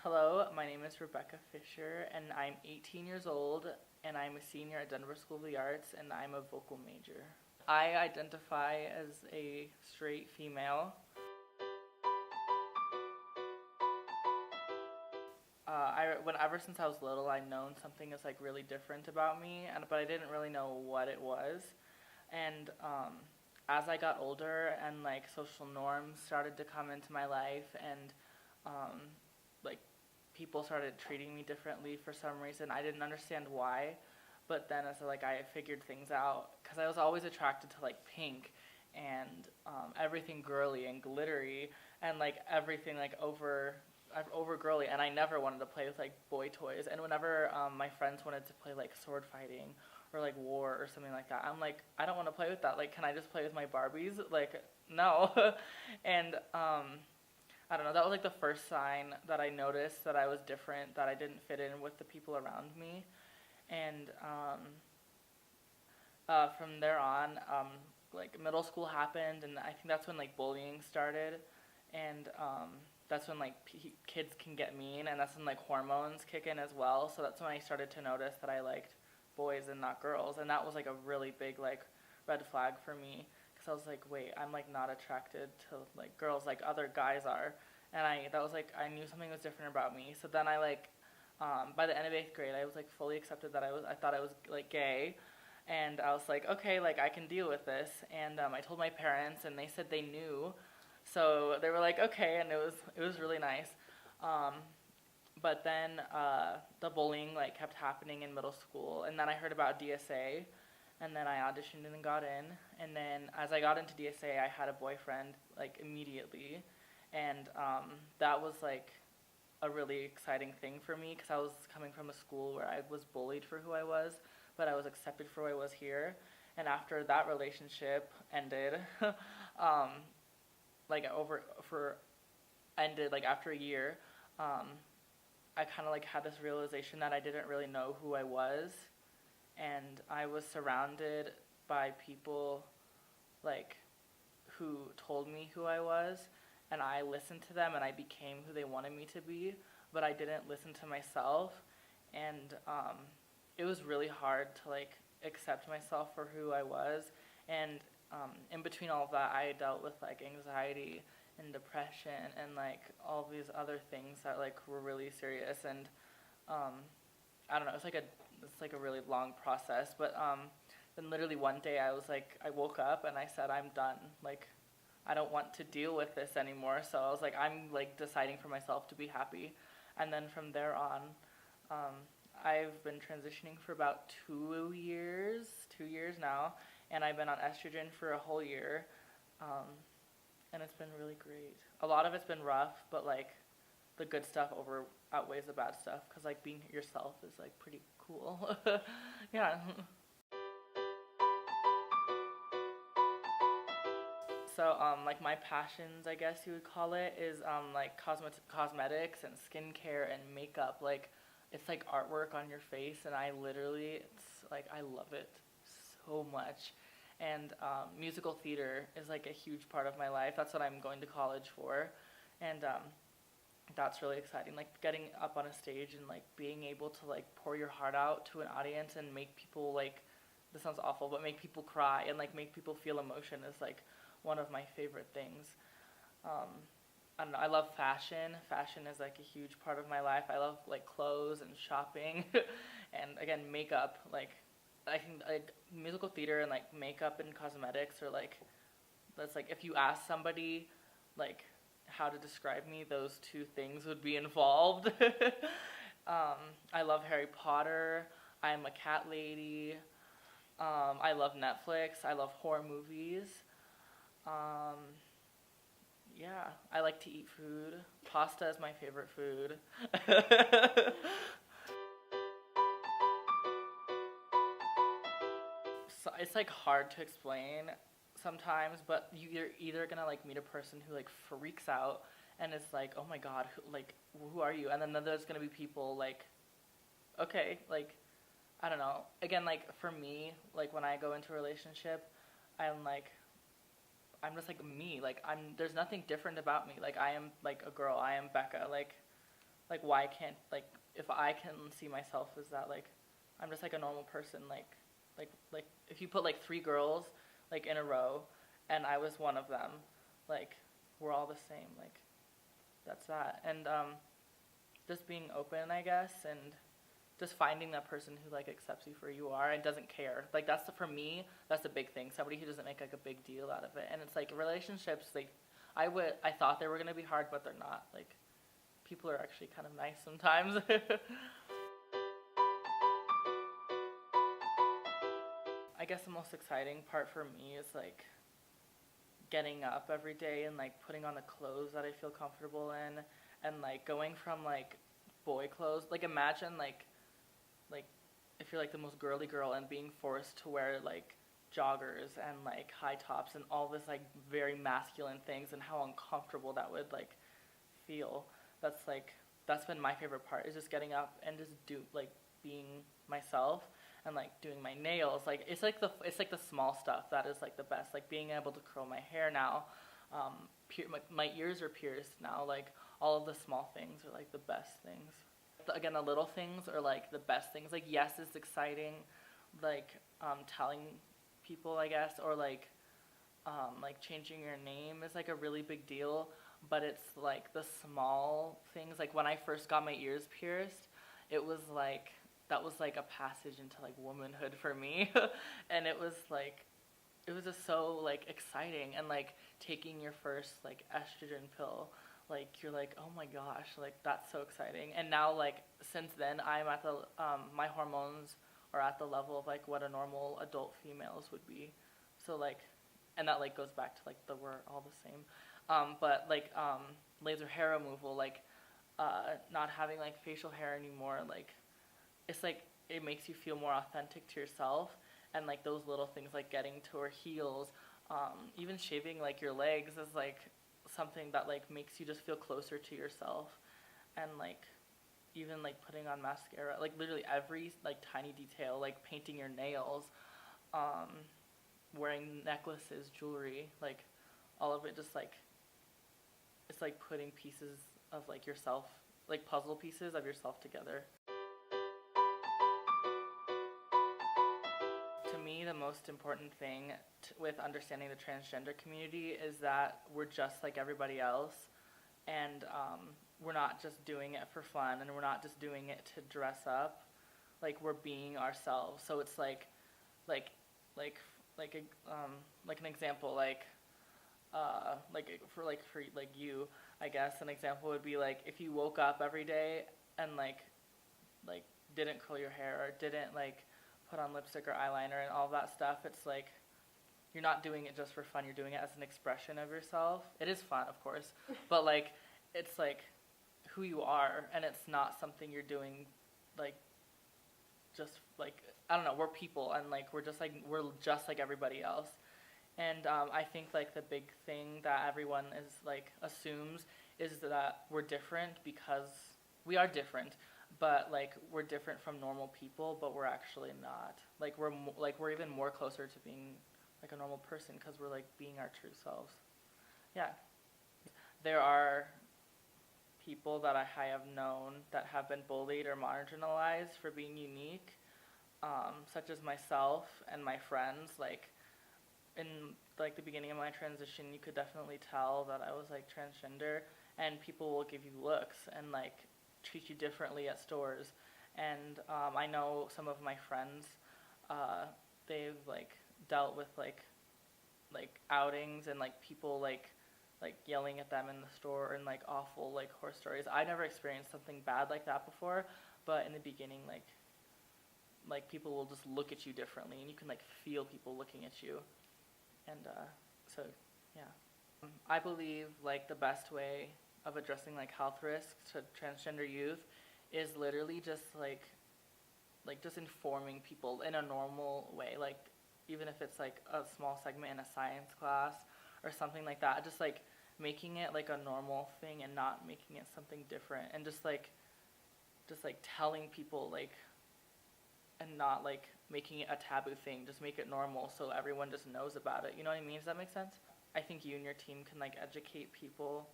Hello, my name is Rebecca Fisher, and I'm 18 years old, and I'm a senior at Denver School of the Arts, and I'm a vocal major. I identify as a straight female. Ever since I was little, I known something is like really different about me, but I didn't really know what it was. And as I got older and like social norms started to come into my life, and um, like people started treating me differently for some reason, I didn't understand why. But then as like I figured things out, because I was always attracted to like pink and everything girly and glittery and like everything like over girly, and I never wanted to play with like boy toys. And whenever my friends wanted to play like sword fighting or like war or something like that, I'm like, I don't want to play with that. Like, can I just play with my Barbies? Like, no. And I don't know. That was like the first sign that I noticed that I was different, that I didn't fit in with the people around me. And from there on, like middle school happened, and I think that's when like bullying started, and that's when like kids can get mean, and that's when like hormones kick in as well. So that's when I started to notice that I liked boys and not girls, and that was like a really big like red flag for me, because I was like, wait, I'm like not attracted to like girls like other guys are, and that was like I knew something was different about me. So then I like by the end of 8th grade, I was like fully accepted that I thought I was like gay, and I was like, okay, like I can deal with this. And I told my parents, and they said they knew, so they were like, okay, and it was really nice. Um, but then the bullying like kept happening in middle school, and then I heard about DSA, and then I auditioned and then got in, and then as I got into DSA, I had a boyfriend like immediately, and that was like a really exciting thing for me, because I was coming from a school where I was bullied for who I was, but I was accepted for who I was here. And after that relationship ended, um, like over for ended like after a year, um, I kind of like had this realization that I didn't really know who I was, and I was surrounded by people like who told me who I was, and I listened to them and I became who they wanted me to be, but I didn't listen to myself, and it was really hard to like accept myself for who I was, and in between all of that, I dealt with like anxiety and depression and like all these other things that like were really serious, and um, I don't know, it's like a really long process, but then literally one day I woke up and I said, I'm done. Like, I don't want to deal with this anymore. So I was like, I'm like deciding for myself to be happy. And then from there on, um, I've been transitioning for about 2 years now, and I've been on estrogen for a whole year, um, and it's been really great. A lot of it's been rough, but like the good stuff outweighs the bad stuff, because like being yourself is like pretty cool. Yeah. So, like my passions, I guess you would call it, is like cosmetics and skincare and makeup. Like, it's like artwork on your face, and it's like I love it so much. And musical theater is like a huge part of my life. That's what I'm going to college for, and that's really exciting. Like getting up on a stage and like being able to like pour your heart out to an audience and make people like, this sounds awful, but make people cry and like make people feel emotion is like one of my favorite things. Um, I don't know. I love fashion. Fashion is like a huge part of my life. I love like clothes and shopping, and again makeup. Like I can like musical theater and like makeup and cosmetics are like, that's like if you ask somebody like how to describe me, those two things would be involved. I love Harry Potter. I'm a cat lady. I love Netflix. I love horror movies. Um, yeah, I like to eat food. Pasta is my favorite food. So it's like hard to explain sometimes, but you're either gonna like meet a person who like freaks out and it's like, oh my god, who are you? And then there's gonna be people like, okay, like I don't know. Again, like for me, like when I go into a relationship, I'm like, I'm just like me. Like there's nothing different about me. Like I am like a girl. I am Becca. Like like why can't like if I can see myself as that, like I'm just like a normal person, like if you put like three girls like in a row and I was one of them, like we're all the same, like that's that. And just being open, I guess, and just finding that person who like accepts you for who you are and doesn't care. Like that's for me, that's a big thing. Somebody who doesn't make like a big deal out of it. And it's like relationships, like I thought they were gonna be hard, but they're not. Like people are actually kind of nice sometimes. I guess the most exciting part for me is like getting up every day and like putting on the clothes that I feel comfortable in, and like going from like boy clothes. Like imagine like if you're like the most girly girl and being forced to wear like joggers and like high tops and all this like very masculine things, and how uncomfortable that would like feel. That's like that's been my favorite part, is just getting up and just do like being myself and like doing my nails. Like it's like the small stuff that is like the best. Like being able to curl my hair now, my ears are pierced now. Like all of the small things are like the best things. Again, the little things are like the best things. Like yes, it's exciting, like telling people, I guess, or like changing your name is like a really big deal. But it's like the small things. Like when I first got my ears pierced, it was like that was like a passage into like womanhood for me. And it was just so like exciting, and like taking your first like estrogen pill, like you're like, oh my gosh, like that's so exciting. And now like since then I'm at the my hormones are at the level of like what a normal adult females would be. So like, and that like goes back to like the we're all the same. But like laser hair removal, like not having like facial hair anymore, like it's like it makes you feel more authentic to yourself. And like those little things, like getting to her heels, even shaving like your legs is like something that like makes you just feel closer to yourself. And like even like putting on mascara, like literally every like tiny detail, like painting your nails, um, wearing necklaces, jewelry, like all of it, just like it's like putting pieces of like yourself, like puzzle pieces of yourself together. To me, the most important thing with understanding the transgender community is that we're just like everybody else, and we're not just doing it for fun, and we're not just doing it to dress up. Like we're being ourselves. So it's like, like, like an example, for like you, I guess an example would be like if you woke up every day and like didn't curl your hair or didn't like put on lipstick or eyeliner and all that stuff. It's like you're not doing it just for fun. You're doing it as an expression of yourself. It is fun, of course, but like it's like who you are, and it's not something you're doing like just like I don't know. We're people, and like we're just like everybody else. And I think like the big thing that everyone is like assumes is that we're different because we are different, but like we're different from normal people, but we're actually not. Like we're even more closer to being like a normal person because we're like being our true selves. Yeah, there are people that I have known that have been bullied or marginalized for being unique, such as myself and my friends. Like in like the beginning of my transition, you could definitely tell that I was like transgender, and people will give you looks and like treat you differently at stores. And I know some of my friends, they've like dealt with like outings and like people like yelling at them in the store and like awful like horror stories. I never experienced something bad like that before, but in the beginning, like people will just look at you differently, and you can like feel people looking at you. And so yeah, I believe like the best way of addressing like health risks to transgender youth is literally just like just informing people in a normal way, like even if it's like a small segment in a science class or something like that, just like making it like a normal thing and not making it something different, and just like telling people like, and not like making it a taboo thing, just make it normal so everyone just knows about it. You know what I mean? Does that make sense? I think you and your team can like educate people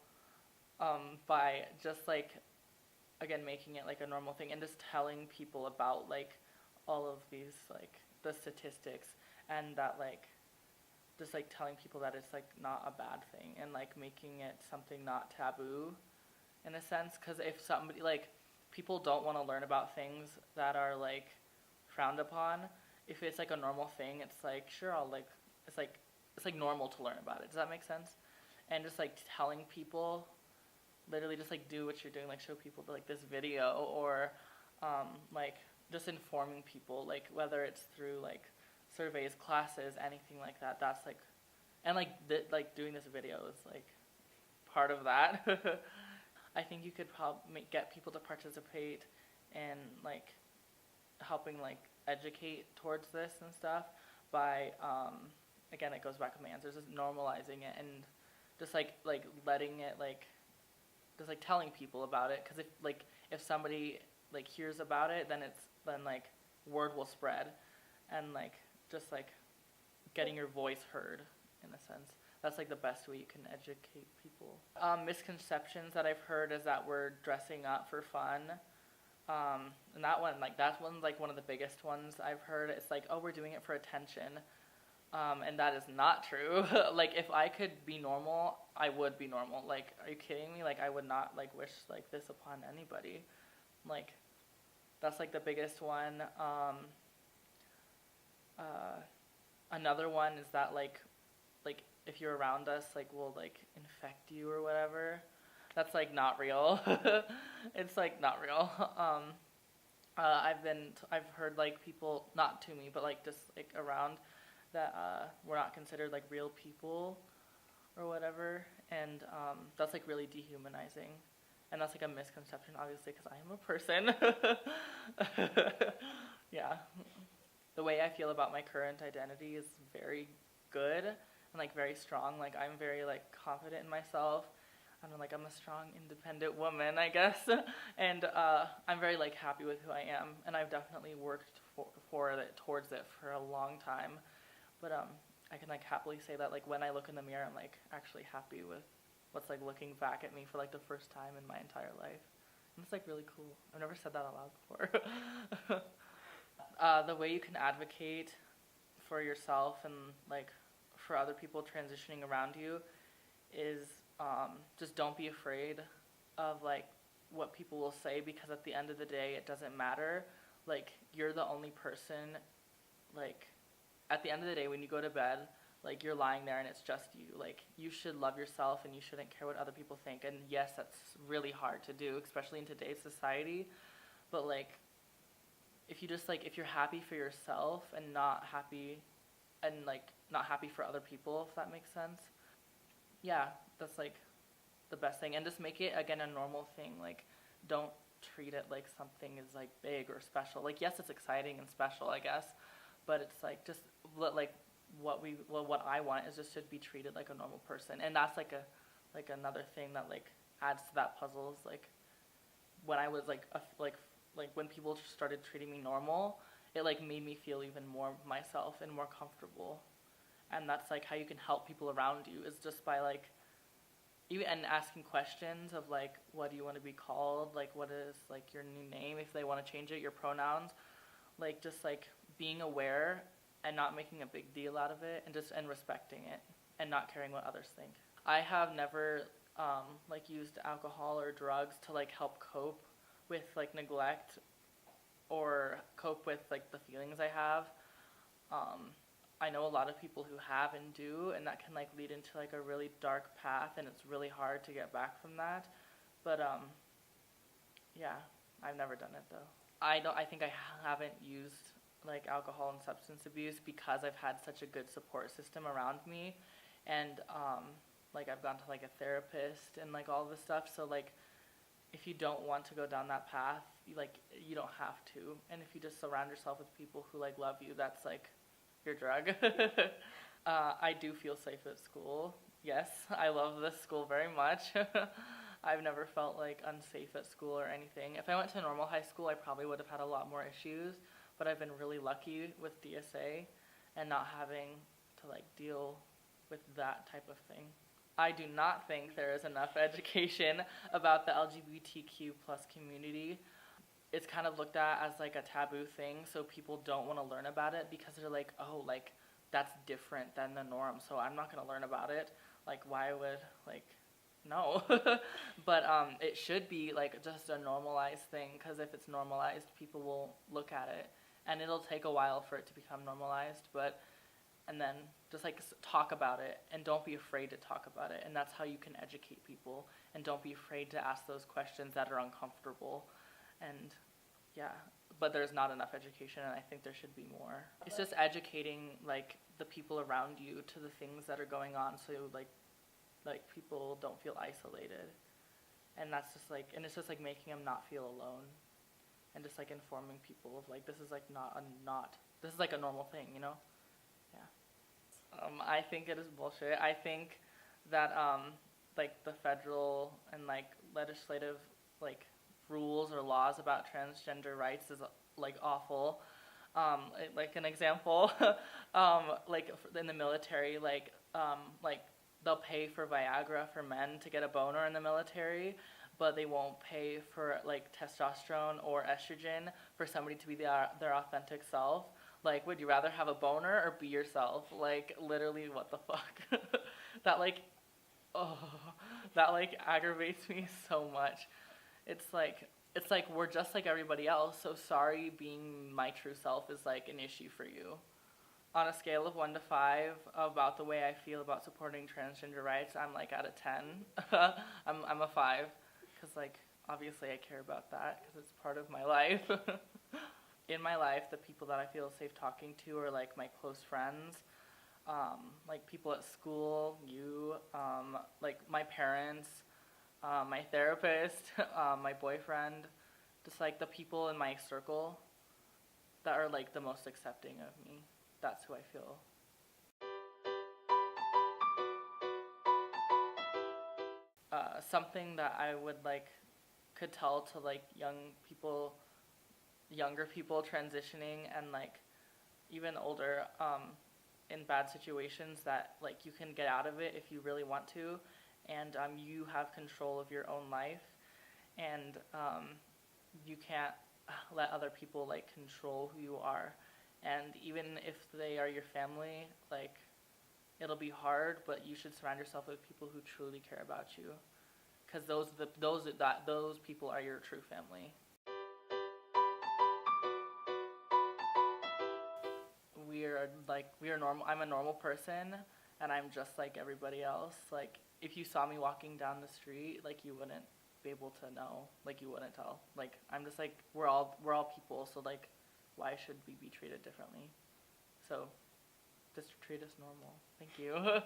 by just like again, making it like a normal thing and just telling people about like all of these like the statistics, and that like just like telling people that it's like not a bad thing, and like making it something not taboo in a sense, because if somebody like people don't want to learn about things that are like frowned upon, if it's like a normal thing, it's like sure I'll like it's like normal to learn about it. Does that make sense? And just like telling people, literally just like do what you're doing, like show people like this video, or like just informing people, like whether it's through like surveys, classes, anything like that. That's like, and like like doing this video is like part of that. I think you could probably get people to participate in like helping like educate towards this and stuff by again, it goes back to my answers, just normalizing it, and just like letting it like just like telling people about it, because if somebody like hears about it, then like word will spread, and like just like getting your voice heard in a sense. That's like the best way you can educate people. Misconceptions that I've heard is that we're dressing up for fun. And that one, like that's one like one of the biggest ones I've heard. It's like, oh, we're doing it for attention. And that is not true. Like if I could be normal, I would be normal. Like, are you kidding me? Like I would not like wish like this upon anybody. Like that's like the biggest one. Another one is that like if you're around us, like we'll like infect you or whatever. That's like not real. It's like not real. I've heard like people, not to me, but like just like around, that we're not considered like real people or whatever, and that's like really dehumanizing, and that's like a misconception, obviously, because I am a person. Yeah, the way I feel about my current identity is very good and like very strong. Like I'm very like confident in myself. I don't know, like I'm a strong, independent woman, I guess, and I'm very like happy with who I am, and I've definitely worked towards it for a long time. But I can like happily say that like when I look in the mirror, I'm like actually happy with what's like looking back at me for like the first time in my entire life. And it's like really cool. I've never said that out loud before. The way you can advocate for yourself and like for other people transitioning around you is just don't be afraid of like what people will say, because at the end of the day it doesn't matter. Like you're the only person, like at the end of the day when you go to bed, like you're lying there and it's just you. Like you should love yourself and you shouldn't care what other people think. And yes, that's really hard to do, especially in today's society, but like if you just like if you're happy for yourself and not happy for other people, if that makes sense, yeah, that's like the best thing. And just make it again a normal thing. Like don't treat it like something is like big or special. Like yes, it's exciting and special, I guess, but it's like just like what I want is just to be treated like a normal person. And that's like another thing that like adds to that puzzle is like when I was like when people started treating me normal, it like made me feel even more myself and more comfortable. And that's like how you can help people around you, is just by like even and asking questions of like, what do you want to be called, like what is like your new name, if they want to change it, your pronouns, like just like being aware and not making a big deal out of it, and respecting it and not caring what others think. I have never like used alcohol or drugs to like help cope with like neglect or cope with like the feelings I have. I know a lot of people who have and do, and that can like lead into like a really dark path, and it's really hard to get back from that. But yeah, I've never done it though. I think I haven't used like alcohol and substance abuse because I've had such a good support system around me, and like I've gone to like a therapist and like all this stuff. So like if you don't want to go down that path, you don't have to. And if you just surround yourself with people who like love you, that's like your drug. I do feel safe at school. Yes, I love this school very much. I've never felt like unsafe at school or anything. If I went to a normal high school, I probably would have had a lot more issues, but I've been really lucky with DSA and not having to like deal with that type of thing. I do not think there is enough education about the LGBTQ plus community. It's kind of looked at as like a taboo thing, so people don't want to learn about it because they're like, oh, like that's different than the norm, so I'm not going to learn about it. Like, why would, like, no. But it should be like just a normalized thing, because if it's normalized, people will look at it, and it'll take a while for it to become normalized, but and then just like talk about it, and don't be afraid to talk about it, and that's how you can educate people, and don't be afraid to ask those questions that are uncomfortable. And yeah, but there's not enough education, and I think there should be more. It's just educating like the people around you to the things that are going on, so like people don't feel isolated. And that's just like, and it's just like making them not feel alone, and just like informing people of like, this is like not this is like a normal thing, you know. Yeah. I think it is bullshit. I think that like the federal and like legislative like rules or laws about transgender rights is like awful. Like an example, like in the military, like they'll pay for Viagra for men to get a boner in the military, but they won't pay for like testosterone or estrogen for somebody to be their authentic self. Like, would you rather have a boner or be yourself? Like, literally, what the fuck? That like, oh, that like aggravates me so much. It's like we're just like everybody else. So sorry, being my true self is like an issue for you. On a scale of 1 to 5 about the way I feel about supporting transgender rights, I'm like at a 10. I'm a 5, because like obviously I care about that because it's part of my life. In my life, the people that I feel safe talking to are like my close friends, like people at school, you, like my parents, my therapist, my boyfriend, just like the people in my circle that are like the most accepting of me. That's who I feel. Something that I would like could tell to like younger people transitioning, and like even older, in bad situations, that like you can get out of it if you really want to, and you have control of your own life, and you can't let other people like control who you are. And even if they are your family, like it'll be hard, but you should surround yourself with people who truly care about you, because those people are your true family. We are normal. I'm a normal person, and I'm just like everybody else. Like if you saw me walking down the street, like you wouldn't be able to know. Like you wouldn't tell. Like I'm just like we're all people. So like, why should we be treated differently? So just treat us normal. Thank you.